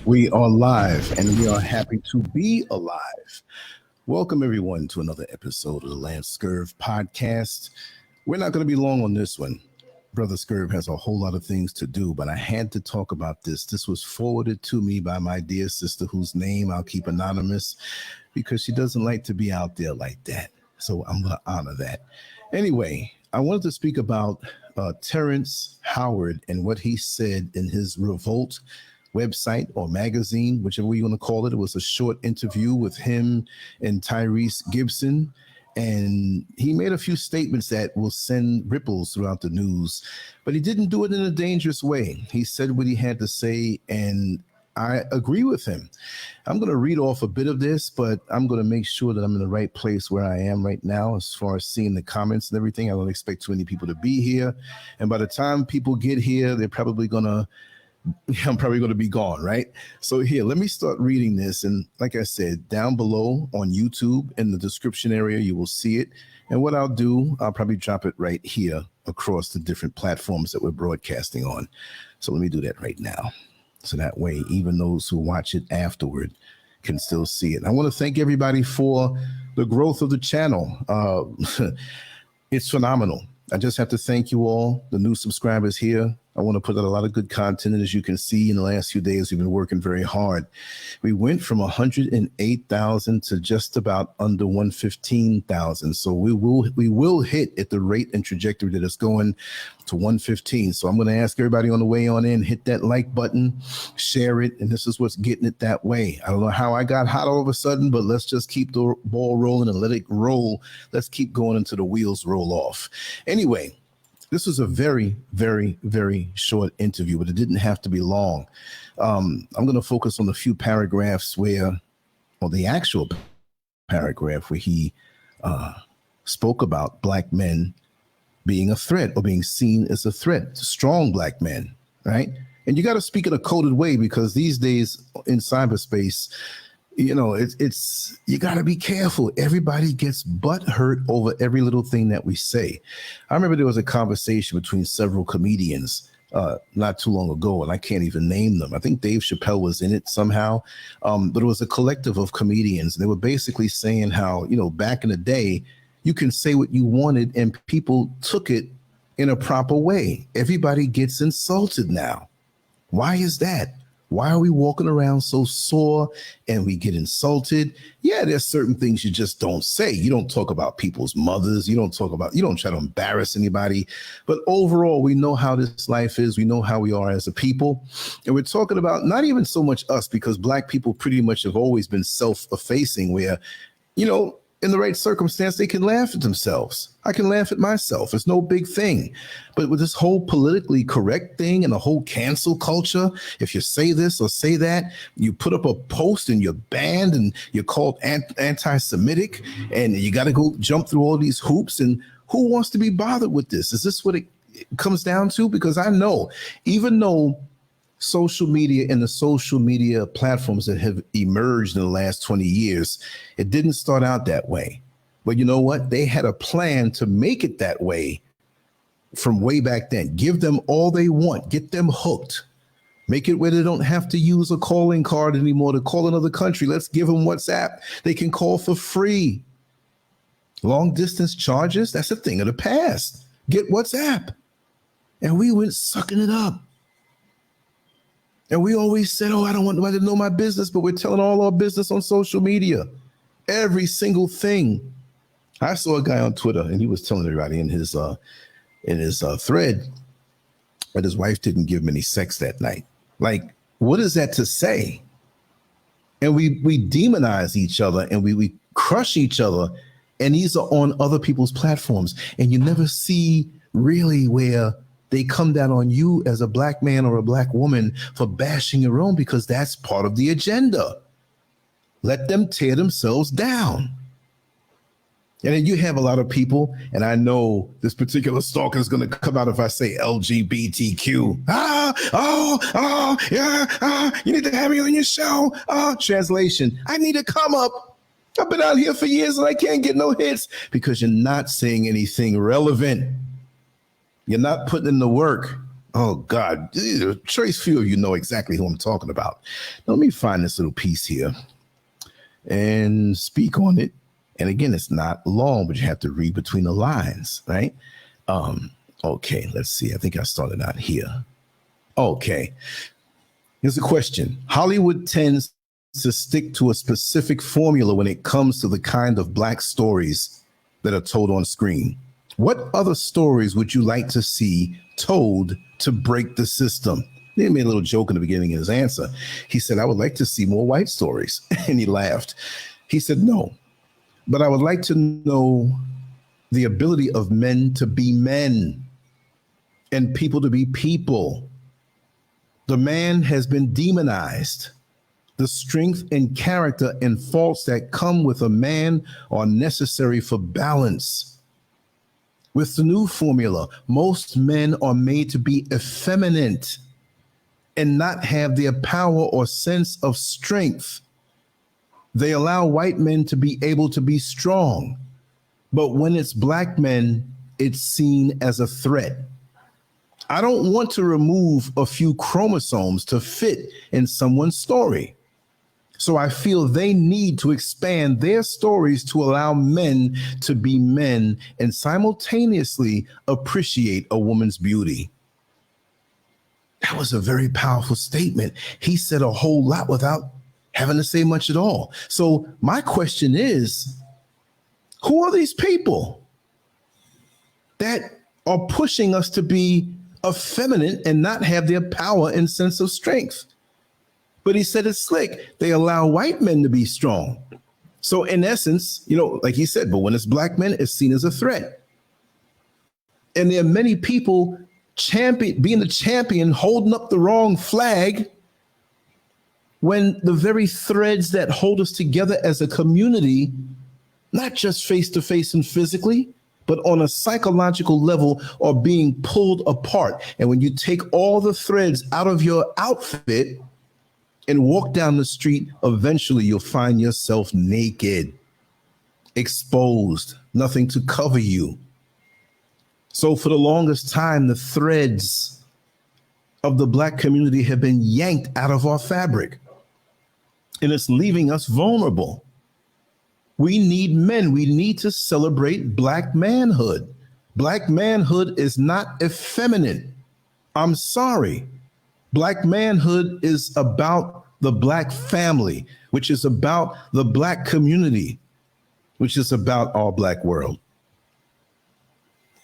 We are live and we are happy to be alive. Welcome everyone to another episode of the LANCESCURV podcast. We're not going to be long on this one. Brother Scurv has a whole lot of things to do, but I had to talk about this. This was forwarded to me by my dear sister, whose name I'll keep anonymous because she doesn't like to be out there like that. So I'm going to honor that. Anyway, I wanted to speak about Terrence Howard and what he said in his Revolt website or magazine, whichever you want to call it. It was a short interview with him and Tyrese Gibson. And he made a few statements that will send ripples throughout the news, but he didn't do it in a dangerous way. He said what he had to say, and I agree with him. I'm going to read off a bit of this, but I'm going to make sure that I'm in the right place where I am right now as far as seeing the comments and everything. I don't expect too many people to be here. And by the time people get here, I'm probably going to be gone, right? So here, let me start reading this. And like I said, down below on YouTube in the description area, you will see it. And what I'll do, I'll probably drop it right here across the different platforms that we're broadcasting on. So let me do that right now. So that way, even those who watch it afterward can still see it. I want to thank everybody for the growth of the channel. It's phenomenal. I just have to thank you all, the new subscribers here. I want to put out a lot of good content. And as you can see, in the last few days, we've been working very hard. We went from 108,000 to just about under 115,000. So we will hit at the rate and trajectory that it's going to 115. So I'm going to ask everybody on the way on in, hit that like button, share it. And this is what's getting it that way. I don't know how I got hot all of a sudden, but let's just keep the ball rolling and let it roll. Let's keep going until the wheels roll off. Anyway, this was a very, very, very short interview, but it didn't have to be long. I'm going to focus on a few paragraphs or the actual paragraph where he spoke about black men being a threat or being seen as a threat to strong black men, right? And you got to speak in a coded way because these days in cyberspace, you know, you got to be careful. Everybody gets butt hurt over every little thing that we say. I remember there was a conversation between several comedians not too long ago, and I can't even name them. I think Dave Chappelle was in it somehow, but it was a collective of comedians. They were basically saying how, you know, back in the day, you can say what you wanted and people took it in a proper way. Everybody gets insulted now. Why is that? Why are we walking around so sore and we get insulted? Yeah, there's certain things you just don't say. You don't talk about people's mothers. You don't try to embarrass anybody. But overall, we know how this life is. We know how we are as a people. And we're talking about not even so much us, because black people pretty much have always been self-effacing where, you know, in the right circumstance, they can laugh at themselves. I can laugh at myself. It's no big thing. But with this whole politically correct thing and the whole cancel culture, if you say this or say that, you put up a post and you're banned and you're called anti-Semitic and you got to go jump through all these hoops. And who wants to be bothered with this? Is this what it comes down to? Because I know, even though social media and the social media platforms that have emerged in the last 20 years, it didn't start out that way. But you know what? They had a plan to make it that way from way back then. Give them all they want. Get them hooked. Make it where they don't have to use a calling card anymore to call another country. Let's give them WhatsApp. They can call for free. Long distance charges, that's a thing of the past. Get WhatsApp. And we went sucking it up. And we always said, oh, I don't want nobody to know my business, but we're telling all our business on social media. Every single thing. I saw a guy on Twitter and he was telling everybody in his thread that his wife didn't give him any sex that night. Like, what is that to say? And we demonize each other and we crush each other. And these are on other people's platforms. And you never see really where they come down on you as a black man or a black woman for bashing your own, because that's part of the agenda. Let them tear themselves down. And then you have a lot of people, and I know this particular stalker is going to come out if I say LGBTQ. You need to have me on your show. Translation, I need to come up. I've been out here for years and I can't get no hits because you're not saying anything relevant. You're not putting in the work. Oh God, a trace few of you know exactly who I'm talking about. Now, let me find this little piece here and speak on it. And again, it's not long, but you have to read between the lines, right? Okay, let's see. I think I started out here. Okay. Here's a question. Hollywood tends to stick to a specific formula when it comes to the kind of Black stories that are told on screen. What other stories would you like to see told to break the system? He made a little joke in the beginning of his answer. He said, I would like to see more white stories. And he laughed. He said, no, but I would like to know the ability of men to be men and people to be people. The man has been demonized. The strength and character and faults that come with a man are necessary for balance. With the new formula, most men are made to be effeminate and not have their power or sense of strength. They allow white men to be able to be strong, but when it's Black men, it's seen as a threat. I don't want to remove a few chromosomes to fit in someone's story. So I feel they need to expand their stories to allow men to be men and simultaneously appreciate a woman's beauty. That was a very powerful statement. He said a whole lot without having to say much at all. So my question is, who are these people that are pushing us to be effeminate and not have their power and sense of strength? But he said it's slick. They allow white men to be strong. So in essence, like he said, but when it's Black men, it's seen as a threat. And there are many people being the champion, holding up the wrong flag, when the very threads that hold us together as a community, not just face to face and physically, but on a psychological level, are being pulled apart. And when you take all the threads out of your outfit and walk down the street, eventually you'll find yourself naked, exposed, nothing to cover you. So for the longest time, the threads of the Black community have been yanked out of our fabric, and it's leaving us vulnerable. We need men. We need to celebrate Black manhood. Black manhood is not effeminate. I'm sorry. Black manhood is about the Black family, which is about the Black community, which is about our Black world.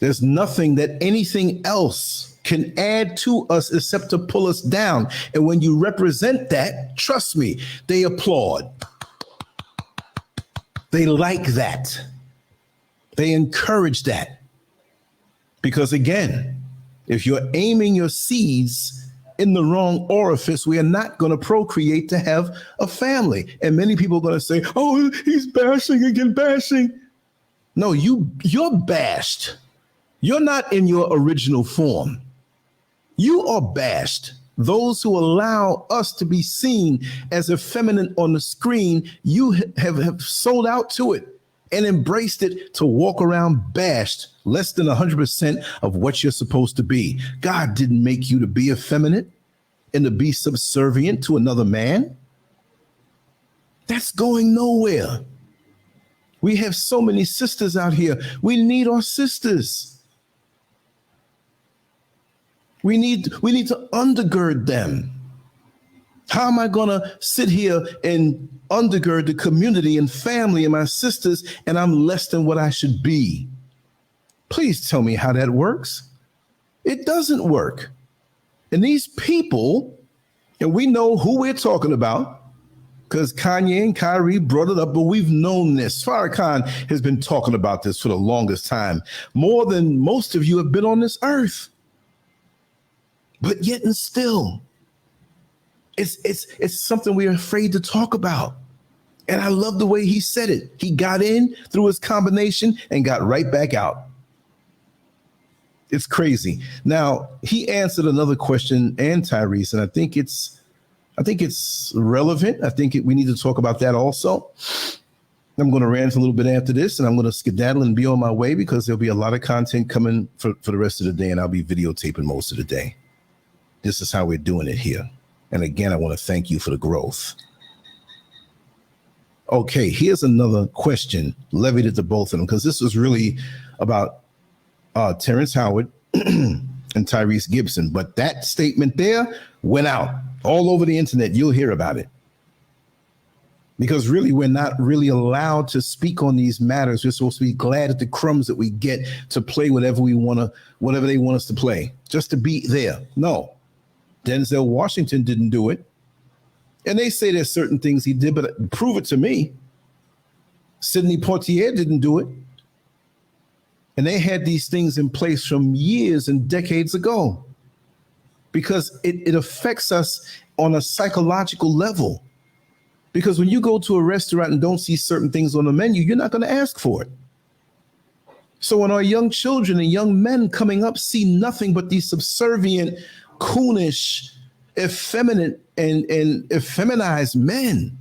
There's nothing that anything else can add to us except to pull us down. And when you represent that, trust me, they applaud. They like that. They encourage that. Because again, if you're aiming your seeds in the wrong orifice, we are not going to procreate to have a family. And many people are going to say, oh, he's bashing again, bashing. No, you're bashed. You're not in your original form. You are bashed. Those who allow us to be seen as effeminate on the screen, you have sold out to it and embraced it to walk around bashed, less than 100% of what you're supposed to be. God didn't make you to be effeminate and to be subservient to another man. That's going nowhere. We have so many sisters out here. We need our sisters. We need to undergird them. How am I going to sit here and undergird the community and family and my sisters, and I'm less than what I should be? Please tell me how that works. It doesn't work. And these people, and we know who we're talking about, because Kanye and Kyrie brought it up, but we've known this. Farrakhan has been talking about this for the longest time, more than most of you have been on this earth. But yet and still, it's something we're afraid to talk about. And I love the way he said it. He got in through his combination and got right back out. It's crazy. Now, he answered another question, and Tyrese, and I think it's relevant. I think we need to talk about that also. I'm going to rant a little bit after this, and I'm going to skedaddle and be on my way because there'll be a lot of content coming for the rest of the day, and I'll be videotaping most of the day. this is how we're doing it here. And again, I want to thank you for the growth. Okay, here's another question levied at the both of them, because this was really about Terrence Howard and Tyrese Gibson. But that statement there went out all over the internet. You'll hear about it. Because really, we're not really allowed to speak on these matters. We're supposed to be glad at the crumbs that we get to play whatever we want to, whatever they want us to play, just to be there. No, Denzel Washington didn't do it. And they say there's certain things he did, but prove it to me. Sidney Poitier didn't do it. And they had these things in place from years and decades ago, because it affects us on a psychological level. Because when you go to a restaurant and don't see certain things on the menu, you're not going to ask for it. So when our young children and young men coming up see nothing but these subservient, coonish, effeminate and effeminized men,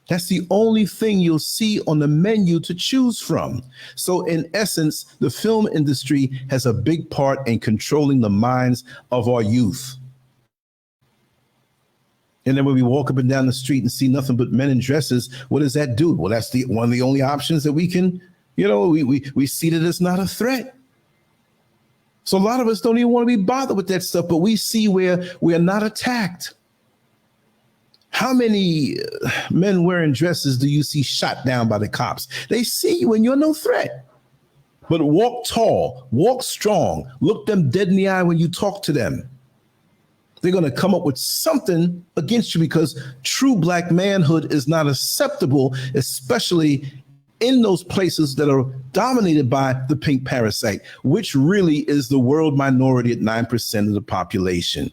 that's the only thing you'll see on the menu to choose from. So in essence, the film industry has a big part in controlling the minds of our youth. And then when we walk up and down the street and see nothing but men in dresses, what does that do? Well, that's one of the only options that we can, we see that it's not a threat. So a lot of us don't even want to be bothered with that stuff, but we see where we are not attacked. How many men wearing dresses do you see shot down by the cops? They see you and you're no threat. But walk tall, walk strong, look them dead in the eye when you talk to them. They're going to come up with something against you, because true black manhood is not acceptable, especially in those places that are dominated by the pink parasite, which really is the world minority at 9% of the population.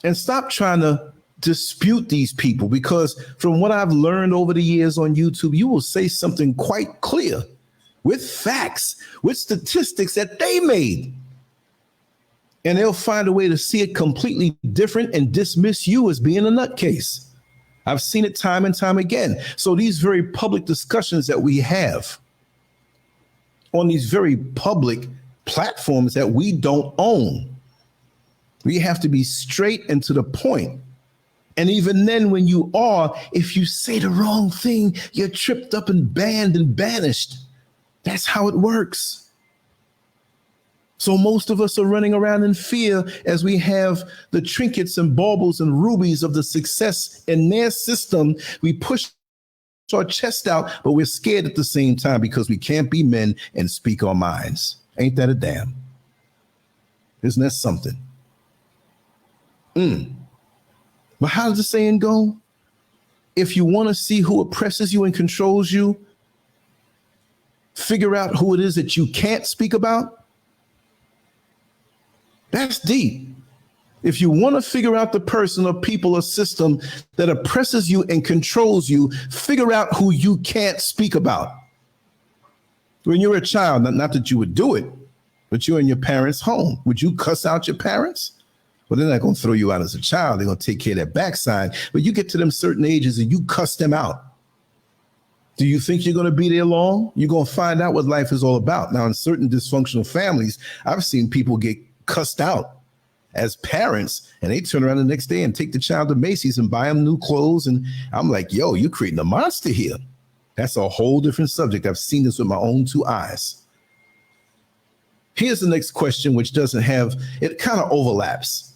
And stop trying to dispute these people, because from what I've learned over the years on YouTube, you will say something quite clear with facts, with statistics that they made. And they'll find a way to see it completely different and dismiss you as being a nutcase. I've seen it time and time again. So these very public discussions that we have on these very public platforms that we don't own, we have to be straight and to the point. And even then, when you are, if you say the wrong thing, you're tripped up and banned and banished. That's how it works. So most of us are running around in fear as we have the trinkets and baubles and rubies of the success in their system. We push our chest out, but we're scared at the same time because we can't be men and speak our minds. Ain't that a damn? Isn't that something? But how does the saying go? If you want to see who oppresses you and controls you, figure out who it is that you can't speak about. That's deep. If you want to figure out the person or people or system that oppresses you and controls you, figure out who you can't speak about. When you're a child, not that you would do it, but you're in your parents' home. Would you cuss out your parents? Well, they're not going to throw you out as a child. They're going to take care of that backside. But you get to them certain ages and you cuss them out. Do you think you're going to be there long? You're going to find out what life is all about. Now, in certain dysfunctional families, I've seen people get cussed out as parents, and they turn around the next day and take the child to Macy's and buy them new clothes. And I'm like, yo, you're creating a monster here. That's a whole different subject. I've seen this with my own two eyes. Here's the next question, which doesn't have, it kind of overlaps.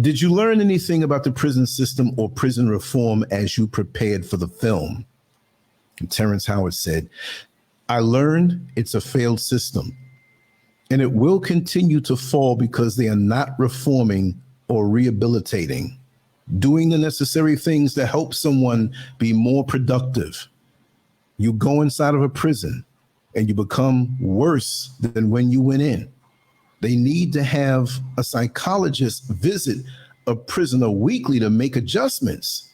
Did you learn anything about the prison system or prison reform as you prepared for the film? And Terrence Howard said, I learned it's a failed system. And it will continue to fall because they are not reforming or rehabilitating, doing the necessary things to help someone be more productive. You go inside of a prison and you become worse than when you went in. They need to have a psychologist visit a prisoner weekly to make adjustments.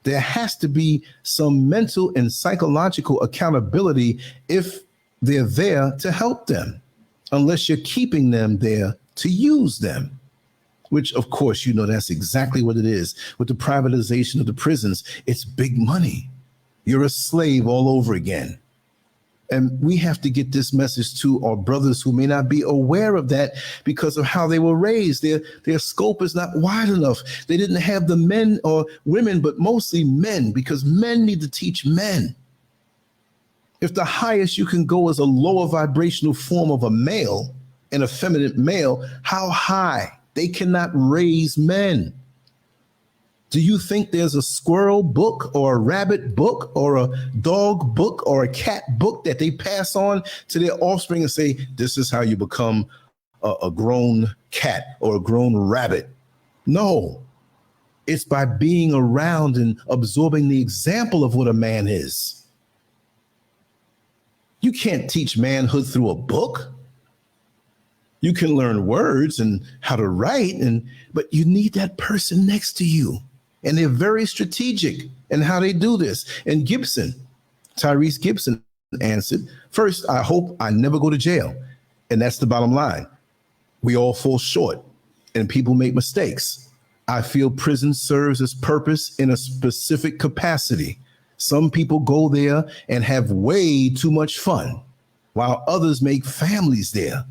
There has to be some mental and psychological accountability if they're there to help them, unless you're keeping them there to use them, which, of course, that's exactly what it is. With the privatization of the prisons, it's big money. You're a slave all over again. And we have to get this message to our brothers who may not be aware of that because of how they were raised. Their scope is not wide enough. They didn't have the men or women, but mostly men, because men need to teach men. If the highest you can go is a lower vibrational form of a male, an effeminate male, how high? They cannot raise men. Do you think there's a squirrel book or a rabbit book or a dog book or a cat book that they pass on to their offspring and say, this is how you become a grown cat or a grown rabbit? No, it's by being around and absorbing the example of what a man is. You can't teach manhood through a book. You can learn words and how to write, but you need that person next to you. And they're very strategic in how they do this. And Tyrese Gibson answered, first, I hope I never go to jail. And that's the bottom line. We all fall short and people make mistakes. I feel prison serves its purpose in a specific capacity. Some people go there and have way too much fun, while others make families there.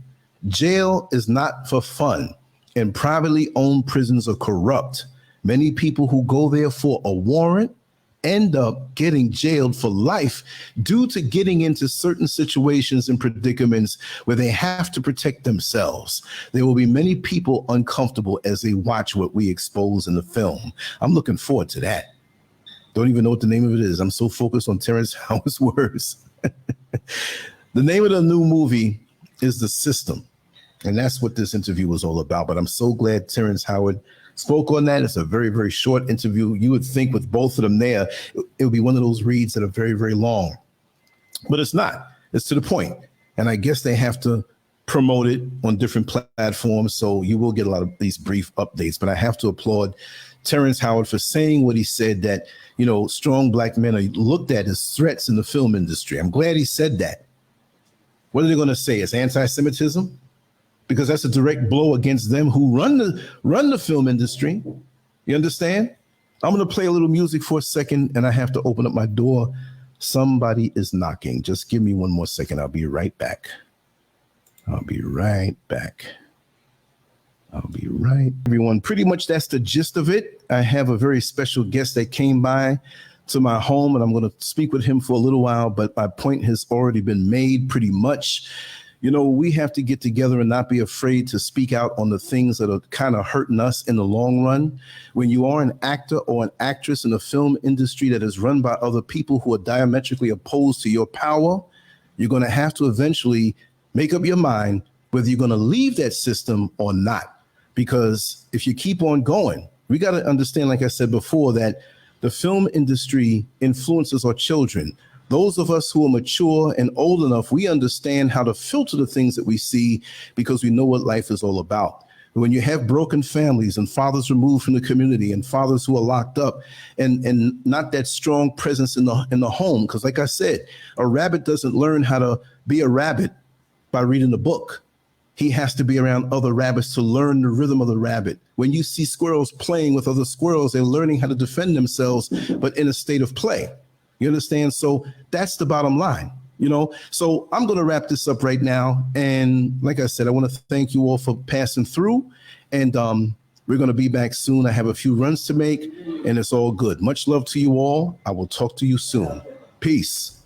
Jail is not for fun, and privately owned prisons are corrupt. Many people who go there for a warrant end up getting jailed for life due to getting into certain situations and predicaments where they have to protect themselves. There will be many people uncomfortable as they watch what we expose in the film. I'm looking forward to that. Don't even know what the name of it is. I'm so focused on Terrence Howard's words. The name of the new movie is The System. And that's what this interview was all about. But I'm so glad Terrence Howard spoke on that. It's a very, very short interview. You would think with both of them there, it would be one of those reads that are very, very long. But it's not. It's to the point. And I guess they have to promote it on different platforms. So you will get a lot of these brief updates. But I have to applaud Terrence Howard for saying what he said, that, you know, strong black men are looked at as threats in the film industry. I'm glad he said that. What are they going to say? It's anti-Semitism? Because that's a direct blow against them who run the film industry. You understand? I'm going to play a little music for a second, and I have to open up my door. Somebody is knocking. Just give me one more second. I'll be right back. Everyone, pretty much that's the gist of it. I have a very special guest that came by to my home, and I'm going to speak with him for a little while, but my point has already been made pretty much. You know, we have to get together and not be afraid to speak out on the things that are kind of hurting us in the long run. When you are an actor or an actress in the film industry that is run by other people who are diametrically opposed to your power, you're going to have to eventually make up your mind whether you're going to leave that system or not. Because if you keep on going, we got to understand, like I said before, that the film industry influences our children. Those of us who are mature and old enough, we understand how to filter the things that we see because we know what life is all about. When you have broken families and fathers removed from the community and fathers who are locked up and not that strong presence in the home, because like I said, a rabbit doesn't learn how to be a rabbit by reading a book. He has to be around other rabbits to learn the rhythm of the rabbit. When you see squirrels playing with other squirrels, they're learning how to defend themselves, but in a state of play. You understand? So that's the bottom line, you know? So I'm going to wrap this up right now. And like I said, I want to thank you all for passing through. And we're going to be back soon. I have a few runs to make, and it's all good. Much love to you all. I will talk to you soon. Peace.